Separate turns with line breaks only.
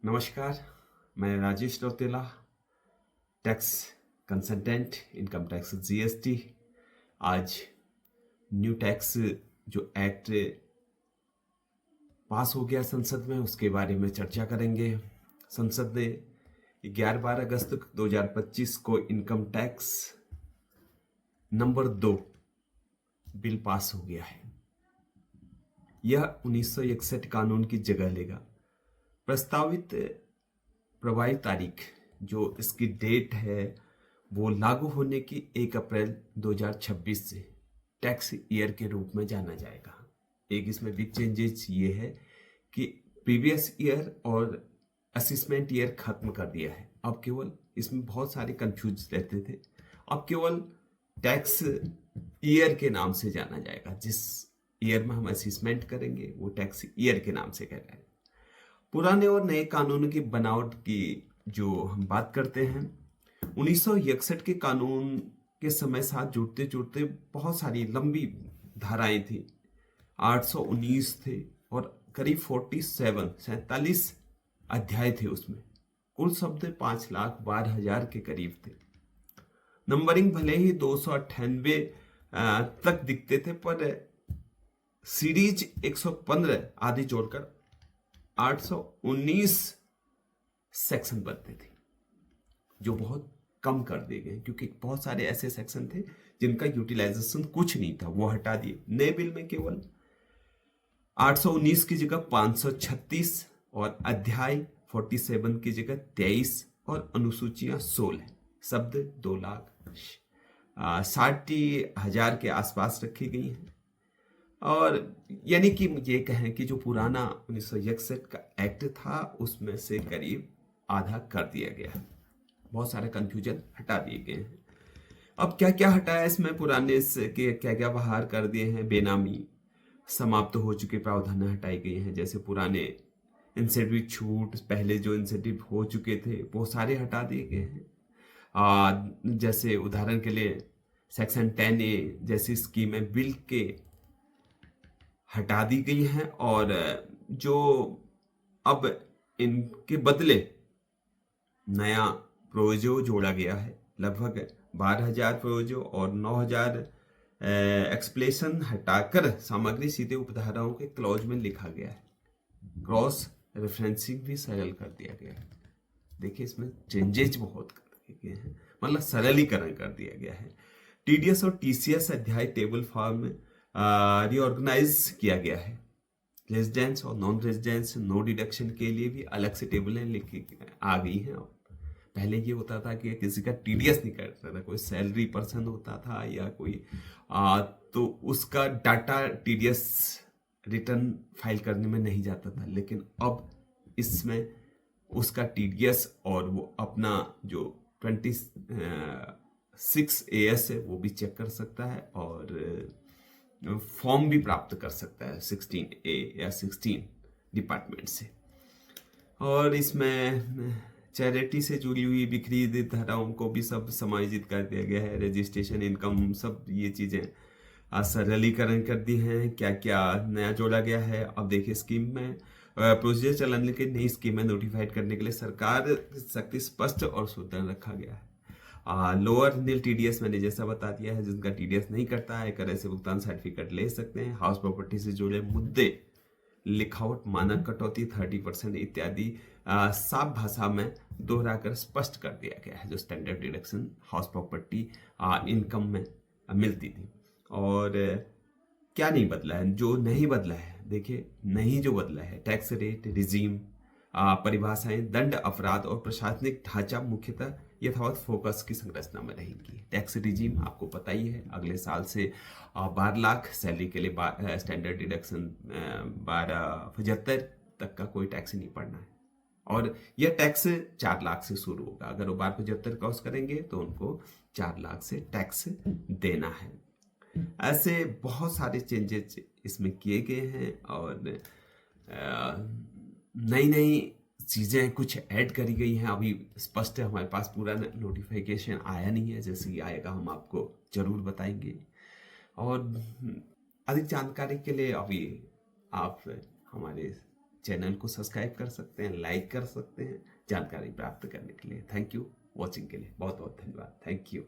नमस्कार, मैं Rajesh Rautela, tax consultant, income tax GST. आज न्यू टैक्स जो एक्ट पास हो गया संसद में, उसके बारे में चर्चा करेंगे। संसद ने 11-12 अगस्त 2025 को income tax number 2 bill pass हो गया है। यह 1961 कानून की जगह लेगा। प्रस्तावित प्रभावी तारीख जो इसकी डेट है वो लागू होने की 1 अप्रैल 2026 से टैक्स ईयर के रूप में जाना जाएगा। एक इसमें बिग चेंजेस ये है कि प्रीवियस ईयर और असेसमेंट ईयर खत्म कर दिया है। अब केवल इसमें बहुत सारे कंफ्यूज रहते थे। अब केवल टैक्स ईयर के नाम से जाना जाएगा। जिस ईयर में हम असेसमेंट करेंगे वो टैक्स ईयर के नाम से कहलाएगा। पुराने और नए कानून की बनावट की जो हम बात करते हैं, 1961 के कानून के समय साथ जुड़ते जुड़ते बहुत सारी लंबी धाराएं थी। 819 थे और करीब 47 अध्याय थे। उसमें कुल शब्द 5,12,000 के करीब थे। नंबरिंग भले ही 298 तक दिखते थे, पर सीरीज 115 आदि जोड़कर 819 सेक्शन बनते थे, जो बहुत कम कर दिए गए क्योंकि बहुत सारे ऐसे सेक्शन थे जिनका यूटिलाइजेशन कुछ नहीं था, वो हटा दिए। नए बिल में केवल 819 की जगह 536 और अध्याय 47 की जगह 23 और अनुसूचियां 16, शब्द 2,60,000 के आसपास रखी गई हैं। और यानी कि ये कहें कि जो पुराना 1961 का एक्ट था उसमें से करीब आधा कर दिया गया है। बहुत सारे कंफ्यूजन हटा दिए गए हैं। अब क्या क्या हटाया इसमें? पुराने से के क्या क्या बाहर कर दिए हैं? बेनामी समाप्त हो चुके प्रावधान हटाए गए हैं। जैसे पुराने इंसेंटिव छूट, पहले जो इंसेंटिव हो चुके थे वो सारे हटा दिए गए हैं। जैसे उदाहरण के लिए सेक्शन 10A जैसी स्कीमें बिल के हटा दी गई हैं और जो अब इनके बदले नया प्रोविजो जोड़ा गया है। लगभग 12,000 प्रोविजो और 9,000 एक्सप्लेशन हटाकर सामग्री सीधे उपधाराओं के क्लॉज में लिखा गया है। क्रॉस रेफरेंसिंग भी सरल कर दिया गया है। देखिए इसमें चेंजेज बहुत कर दिए गए हैं, मतलब सरलीकरण कर दिया गया है। टीडीएस और टीसीएस अध्याय टेबल फॉर्म में रिऑर्गेनाइज किया गया है। रेजिडेंस और नॉन रेजिडेंस नो डिडक्शन के लिए भी अलग से टेबलें लिखी आ गई हैं। पहले ये होता था कि किसी का टीडीएस नहीं करता था, कोई सैलरी पर्सन होता था या कोई तो उसका डाटा टीडीएस रिटर्न फाइल करने में नहीं जाता था। लेकिन अब इसमें उसका टीडीएस और वो अपना जो 26AS है वो भी चेक कर सकता है और फॉर्म भी प्राप्त कर सकता है 16A या 16 डिपार्टमेंट से। और इसमें चैरिटी से जुड़ी हुई बिखरी धाराओं को भी सब समायोजित कर दिया गया है। रजिस्ट्रेशन, इनकम, सब ये चीज़ें सरलीकरण कर दी हैं। क्या क्या नया जोड़ा गया है? अब देखिए स्कीम में प्रोसीजर चलाने के नई स्कीमें नोटिफाइड करने के लिए सरकार शक्ति स्पष्ट और सुदृढ़ रखा गया है। लोअर नील टीडीएस मैंने जैसा बता दिया है, जिनका टीडीएस नहीं करता है कर ऐसे भुगतान सर्टिफिकेट ले सकते हैं। हाउस प्रॉपर्टी से जुड़े मुद्दे, लिखावट, मानक कटौती 30% इत्यादि साफ भाषा में दोहराकर स्पष्ट कर दिया गया है, जो standard deduction house property income में मिलती थी। और क्या नहीं बदला है? जो नहीं बदला है, देखिए नहीं जो बदला है, टैक्स रेट, रिजीम, परिभाषाएं, दंड, अपराध और प्रशासनिक ढांचा मुख्यतः यथावत फोकस की संरचना में रहेंगी। टैक्स रिजीम आपको पता ही है, अगले साल से 12 लाख सैलरी के लिए स्टैंडर्ड डिडक्शन 12,75 तक का कोई टैक्स नहीं पड़ना है। और यह टैक्स 4 लाख से शुरू होगा। अगर वो 12,75 क्रॉस करेंगे तो उनको 4 लाख से टैक्स देना है। ऐसे बहुत सारे चेंजेस इसमें किए गए हैं और नई नई चीज़ें कुछ ऐड करी गई हैं। अभी स्पष्ट है, हमारे पास पूरा नोटिफिकेशन आया नहीं है। जैसे ही आएगा हम आपको जरूर बताएंगे। और अधिक जानकारी के लिए अभी आप हमारे चैनल को सब्सक्राइब कर सकते हैं, लाइक कर सकते हैं जानकारी प्राप्त करने के लिए। थैंक यू वॉचिंग के लिए, बहुत बहुत धन्यवाद। Thank you.